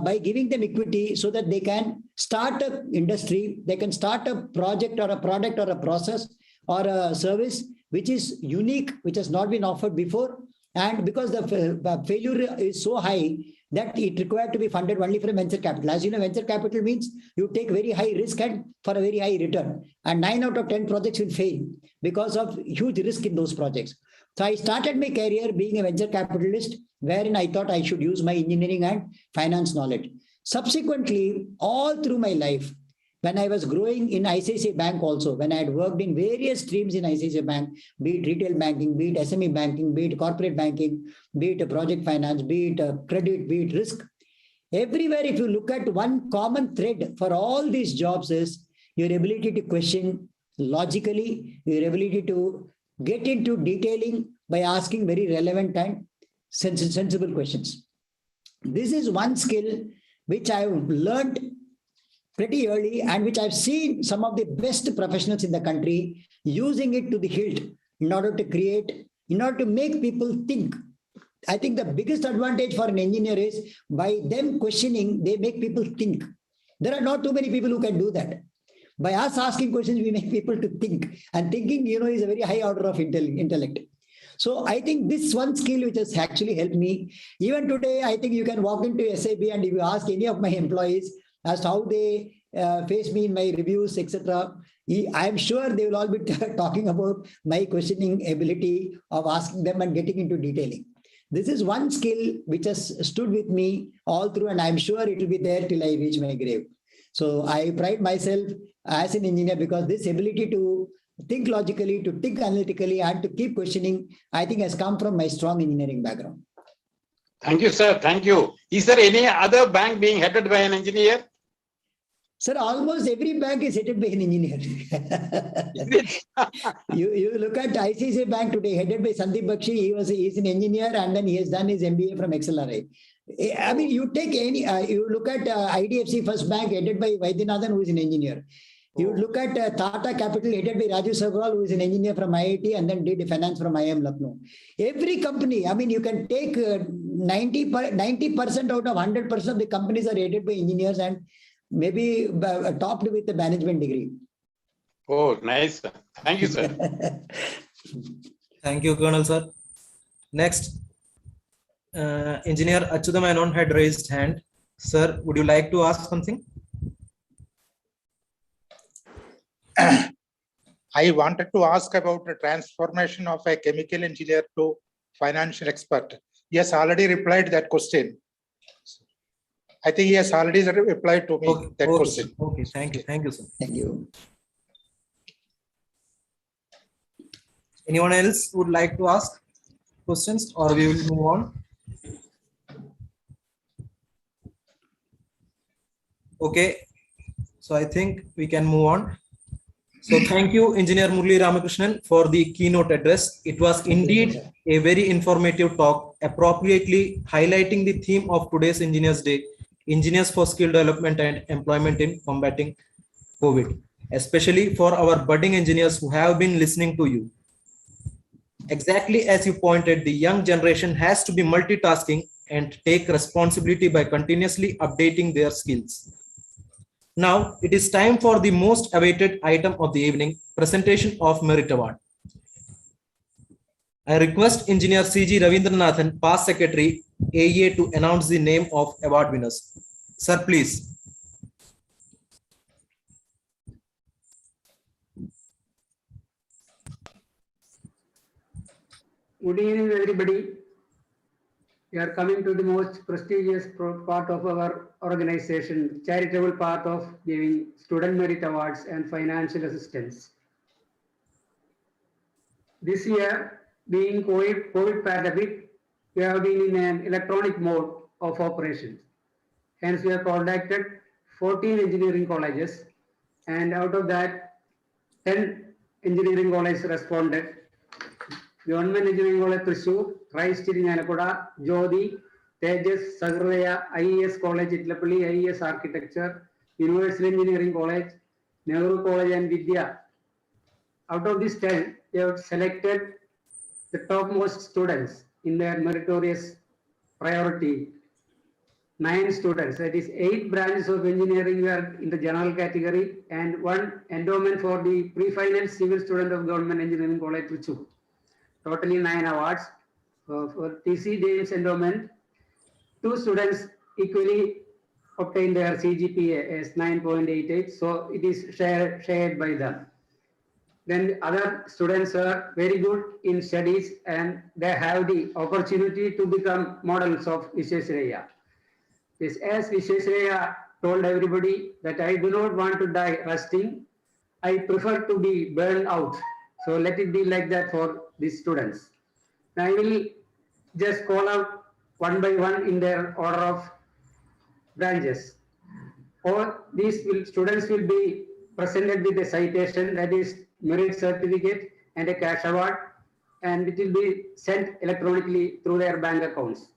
by giving them equity so that they can start an industry, they can start a project or a product or a process or a service which is unique, which has not been offered before. And because the failure is so high that it required to be funded only from venture capital. As you know, venture capital means you take very high risk and for a very high return. And 9 out of 10 projects will fail because of huge risk in those projects. So I started my career being a venture capitalist, wherein I thought I should use my engineering and finance knowledge. Subsequently, all through my life, when I was growing in ICICI Bank also, when I had worked in various streams in ICICI Bank, be it retail banking, be it SME banking, be it corporate banking, be it project finance, be it credit, be it risk, everywhere if you look at one common thread for all these jobs is your ability to question logically, your ability to get into detailing by asking very relevant and sensible questions. This is one skill which I've learned pretty early and which I've seen some of the best professionals in the country using it to the hilt in order to make people think. I think the biggest advantage for an engineer is by them questioning, they make people think. There are not too many people who can do that. By us asking questions, we make people to think, and thinking, is a very high order of intellect. So I think this one skill which has actually helped me. Even today, I think you can walk into SAP and if you ask any of my employees as to how they face me in my reviews, etc., I'm sure they will all be talking about my questioning ability of asking them and getting into detailing. This is one skill which has stood with me all through, and I'm sure it will be there till I reach my grave. So I pride myself as an engineer because this ability to think logically, to think analytically, and to keep questioning, I think has come from my strong engineering background. Thank you, sir. Thank you. Is there any other bank being headed by an engineer? Sir, almost every bank is headed by an engineer. you look at ICICI Bank today, headed by Sandeep Bakshi. He's an engineer, and then he has done his MBA from XLRI. I mean, you take any, you look at IDFC First Bank, headed by Vaidyanathan, who is an engineer. You look at Tata Capital, headed by Rajiv Sabharwal, who is an engineer from IIT and then did finance from IIM Lucknow. Every company, I mean, you can take 90% out of 100% of the companies are headed by engineers and maybe topped with a management degree. Oh, nice. Thank you, sir. Thank you, Colonel, sir. Next, Engineer Achyuta Menon had raised hand. Sir, would you like to ask something? I wanted to ask about the transformation of a chemical engineer to financial expert. He has already replied that question. I think he has already replied to me that question. Okay, thank you. Thank you, sir. Thank you. Anyone else would like to ask questions, or we will move on? Okay, so I think we can move on. So thank you, Engineer Murali Ramakrishnan, for the keynote address. It was indeed a very informative talk, appropriately highlighting the theme of today's Engineers Day, Engineers for Skill Development and Employment in Combating COVID, especially for our budding engineers who have been listening to you. Exactly as you pointed, the young generation has to be multitasking and take responsibility by continuously updating their skills. Now, it is time for the most awaited item of the evening, presentation of Merit Award. I request Engineer C.G. Ravindranathan, Past Secretary, AEA, to announce the name of award winners. Sir, please. Good evening, everybody. We are coming to the most prestigious part of our organization, charitable part of giving student merit awards and financial assistance. This year, being COVID pandemic, we have been in an electronic mode of operations. Hence, we have contacted 14 engineering colleges, and out of that, 10 engineering colleges responded. Government Engineering College Thrissur, Christ Irinjalakuda, Jodi, Tejas, Sahridaya, IES College Itlapalli, IES Architecture, Universal Engineering College, Nehru College and Vidya. Out of these 10, they have selected the topmost students in their meritorious priority. 9 students, that is 8 branches of engineering were in the general category and 1 endowment for the pre-finance civil student of Government Engineering College Thrissur. Totally 9 awards for TC James Endowment. 2 students equally obtained their CGPA as 9.88, so it is shared by them. Then other students are very good in studies and they have the opportunity to become models of Vishwesvaraya. Yes, as Vishwesvaraya told everybody that I do not want to die rusting, I prefer to be burned out. So let it be like that for these students. Now I will just call out one by one in their order of branches. Or these students will be presented with a citation, that is merit certificate and a cash award, and it will be sent electronically through their bank accounts.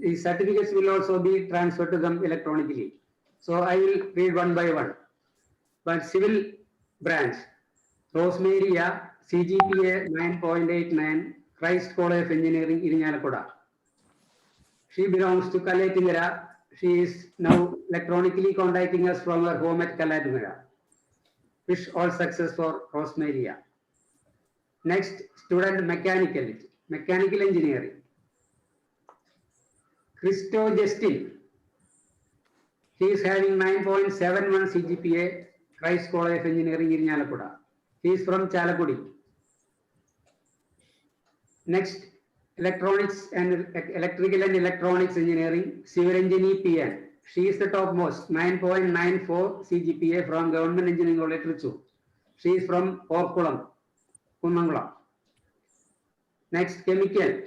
The certificates will also be transferred to them electronically. So I will read one by one. But civil branch, Rosemaria, CGPA 9.89, Christ College of Engineering, Irinjalakuda. She belongs to Kalatingara. She is now electronically contacting us from her home at Kalatingara. Wish all success for Rosemaria. Next, student mechanical engineering. Christo Justin. He is having 9.71 CGPA, Christ College of Engineering in Irinjalakuda. He is from Chalakudi. Next, electronics and electrical and electronics engineering, Sivaranjani PN. She is the topmost, 9.94 CGPA from Government Engineering College, Trichy. She is from Porkulam, Kunmangala. Next, chemical,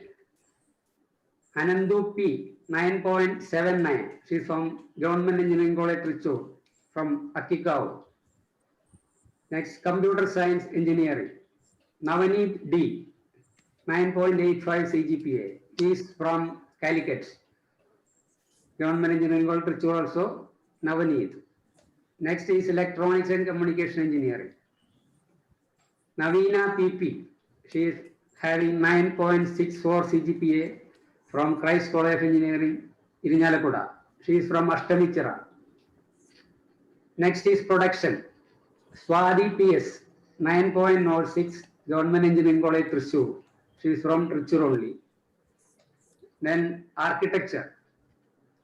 Anandu P, 9.79. She is from Government Engineering College, Trichy, from Akikau. Next, computer science engineering, Navaneet D, 9.85 CGPA. He is from Calicut. Government Engineering College, Trichy also, Navaneet. Next is electronics and communication engineering. Navina PP. She is having 9.64 CGPA from Christ College of Engineering, Irinjalakuda. She is from Ashtamichara. Next is production. Swadi PS, 9.06, Government Engineering College, Thrissur. She is from Thrissur only. Then architecture.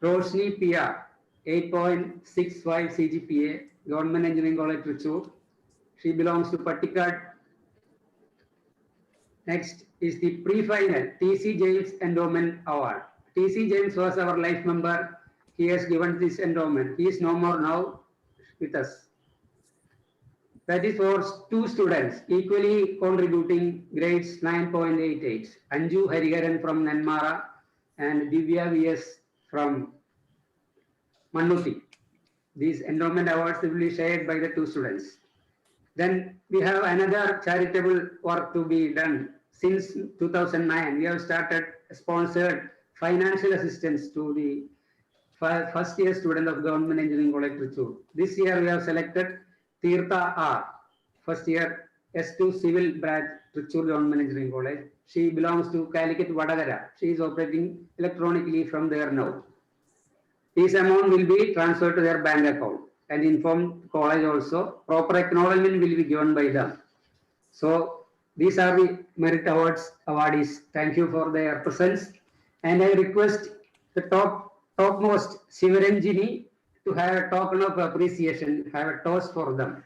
Roshni PR, 8.65 CGPA, Government Engineering College, Thrissur. She belongs to Pattikad. Next is the pre-final TC James Endowment Award. TC James was our life member. He has given this endowment. He is no more now with us. That is for two students equally contributing grades 9.88. Anju Hariharan from Nanmara and Divya VS from Manuti. These endowment awards will be shared by the two students. Then we have another charitable work to be done. Since 2009, we have started sponsored financial assistance to the first year student of Government Engineering College, Trichy. This year we have selected Tirtha R, first year S2 Civil Branch, Trichy Government Engineering College. She belongs to Calicut Vadagara. She is operating electronically from there now. This amount will be transferred to their bank account and inform college also. Proper acknowledgement will be given by them. So these are the merit awards awardees. Thank you for their presence. And I request the topmost Sivaranjini to have a token of appreciation, have a toast for them.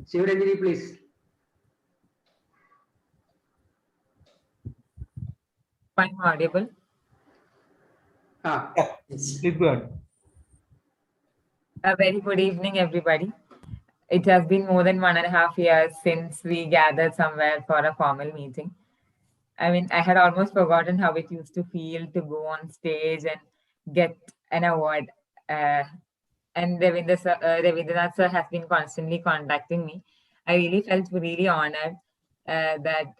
Sivaranjini, please. I'm audible. Yeah, please go ahead. A very good evening, everybody. It has been more than 1.5 years since we gathered somewhere for a formal meeting. I mean, I had almost forgotten how it used to feel to go on stage and get an award. And Ravindranath sir has been constantly contacting me. I really felt really honored that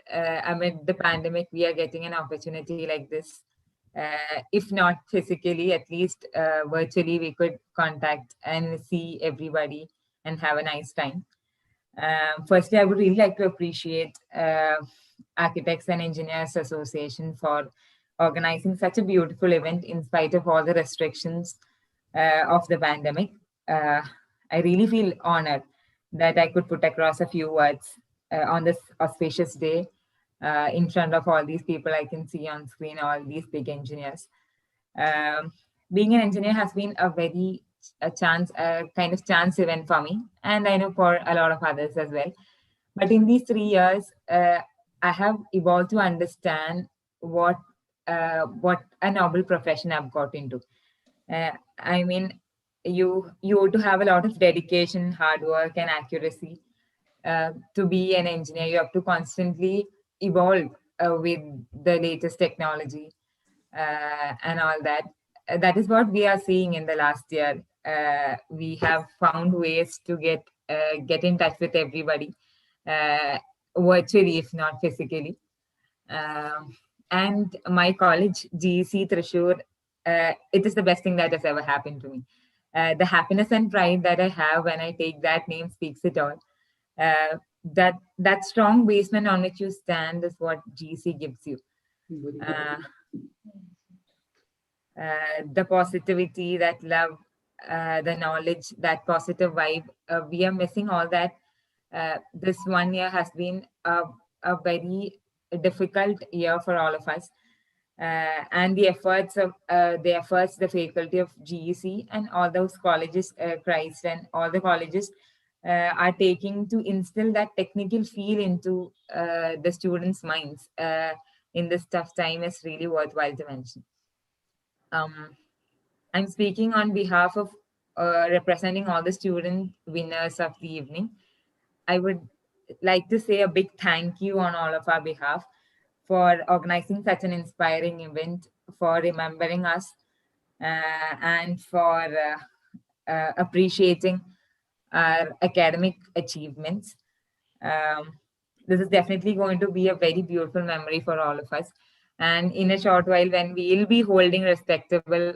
amid the pandemic, we are getting an opportunity like this. If not physically, at least virtually, we could contact and see everybody and have a nice time. Firstly, I would really like to appreciate Architects and Engineers Association for organizing such a beautiful event in spite of all the restrictions of the pandemic. I really feel honored that I could put across a few words on this auspicious day in front of all these people I can see on screen, all these big engineers. Being an engineer has been a kind of chance event for me, and I know for a lot of others as well. But in these 3 years, I have evolved to understand what a noble profession I've got into. I mean, you ought to have a lot of dedication, hard work, and accuracy to be an engineer. You have to constantly evolve with the latest technology and all that. That is what we are seeing in the last year. We have found ways to get in touch with everybody, virtually, if not physically. And my college, GEC Thrissur, it is the best thing that has ever happened to me. The happiness and pride that I have when I take that name speaks it all. That strong basement on which you stand is what GEC gives you. The positivity, that love, the knowledge, that positive vibe. We are missing all that. This 1 year has been a very difficult year for all of us. And the efforts of the faculty of GEC and all those colleges, Christ and all the colleges are taking to instill that technical feel into the students' minds in this tough time is really worthwhile to mention. I'm speaking on behalf of representing all the student winners of the evening. I would like to say a big thank you on all of our behalf for organizing such an inspiring event, for remembering us, and for appreciating our academic achievements. This is definitely going to be a very beautiful memory for all of us. And in a short while, when we'll be holding respectable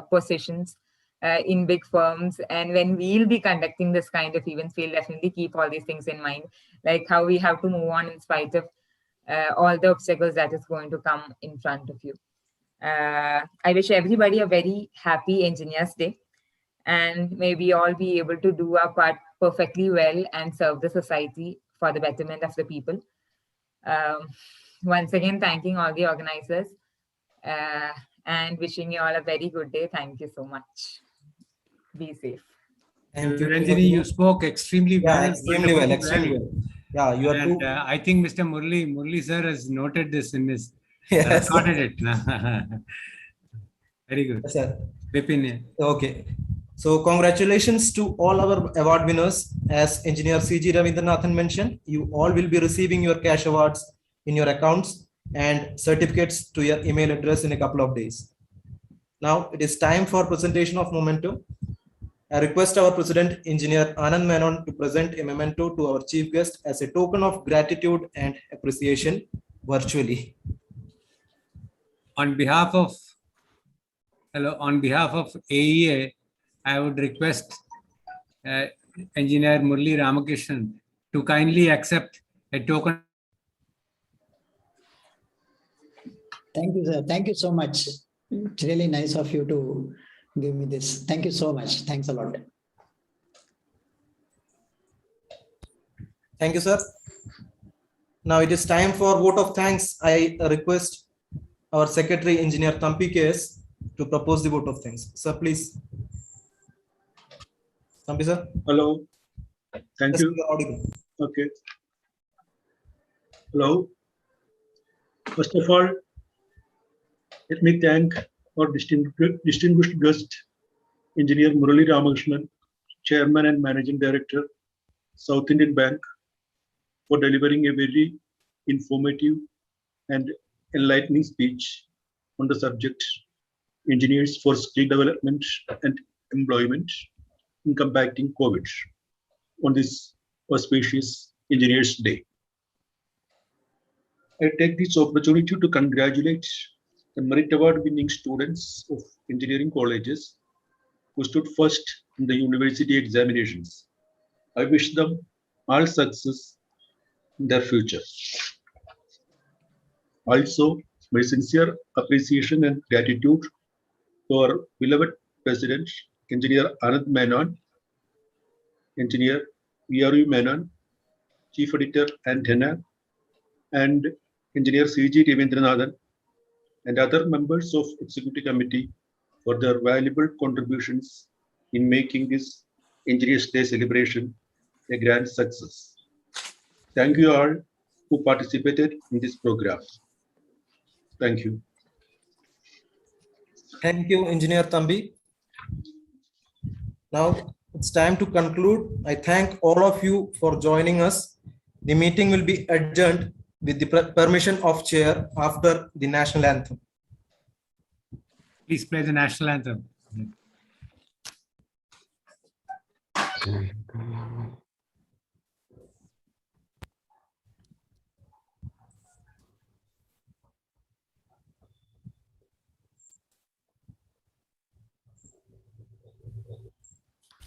positions in big firms, and when we'll be conducting this kind of events, we'll definitely keep all these things in mind, like how we have to move on in spite of all the obstacles that is going to come in front of you. I wish everybody a very happy Engineers Day, and may we all be able to do our part perfectly well and serve the society for the betterment of the people. Once again, thanking all the organizers and wishing you all a very good day. Thank you so much. Be safe. Thank you. Ranjini, you spoke extremely well. Yeah, extremely well, extremely well. Yeah, you are And too. I think Mr. Murali sir has noted this in his Yes. recorded it. Very good. Yes, sir. Vipin. Okay. So congratulations to all our award winners. As Engineer C.G. Ravindranathan mentioned, you all will be receiving your cash awards in your accounts and certificates to your email address in a couple of days. Now it is time for presentation of memento. I request our President, Engineer Anand Menon, to present a memento to our chief guest as a token of gratitude and appreciation virtually. On behalf of AEA, I would request Engineer Murali Ramakrishnan to kindly accept a token. Thank you, sir. Thank you so much. It's really nice of you to give me this. Thank you so much. Thanks a lot. Thank you, sir. Now it is time for vote of thanks. I request our Secretary, Engineer Thampi KS, to propose the vote of thanks. Sir, please. Thampi, sir. Hello. Thank Yes, you. you are audible. Okay. Hello. First of all, let me thank our distinguished guest, Engineer Murali Ramakrishnan, Chairman and Managing Director, South Indian Bank, for delivering a very informative and enlightening speech on the subject Engineers for Skill Development and Employment in Combating COVID on this auspicious Engineers Day. I take this opportunity to congratulate the Merit Award winning students of engineering colleges who stood first in the university examinations. I wish them all success in their future. Also, my sincere appreciation and gratitude to our beloved President, Engineer Anand Menon, Engineer V.R.U. Menon, Chief Editor Antenna, and Engineer C.G. Ravindranathan, and other members of Executive Committee for their valuable contributions in making this Engineers Day celebration a grand success. Thank you all who participated in this program. Thank you. Thank you, Engineer Thambi. Now it's time to conclude. I thank all of you for joining us. The meeting will be adjourned with the permission of chair after the national anthem. Please play the national anthem.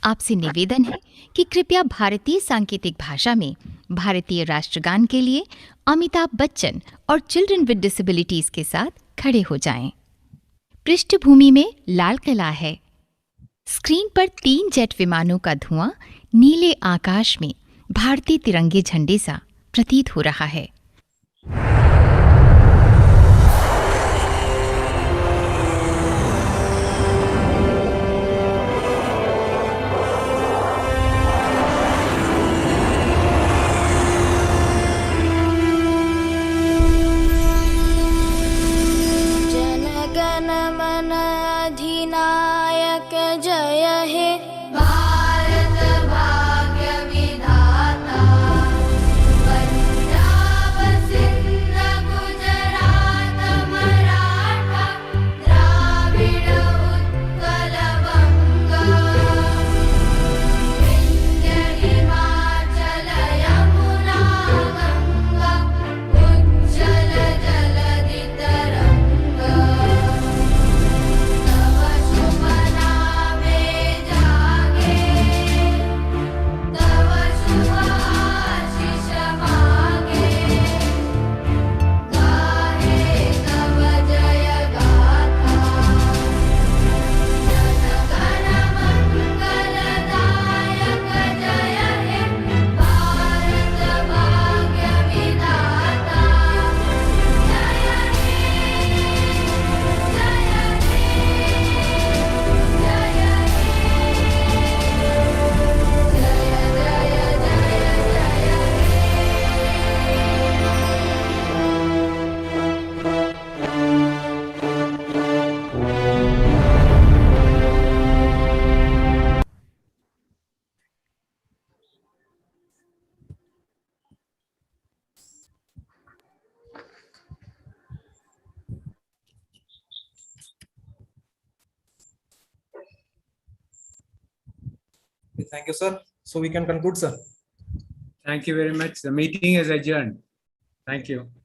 आपसे निवेदन है कि कृपया भारतीय सांकेतिक भाषा में भारतीय राष्ट्रगान के लिए अमिताभ बच्चन और चिल्ड्रन विद डिसेबिलिटीज के साथ खड़े हो जाएं। पृष्ठभूमि में लाल किला है। स्क्रीन पर 3 जेट विमानों का धुआं नीले आकाश में भारतीय तिरंगे झंडे सा प्रतीत हो रहा है। जनगण मन अधिनायक जय हे भारत भाग्य विधाता पंजाब सिंध गुजरात मराठा द्राविड़ उत्कल बंग विंध्य हिमाचल यमुना गंगा उज्जल जलधि तरंग तव शुभ नामे जागे तव शुभ आशीष मागे गाहे तव जय गाथा जनगण मंगलदायक जय हे भारत भाग्य विधाता जय हे Thank you, sir. So we can conclude, sir. Thank you very much. The meeting is adjourned. Thank you.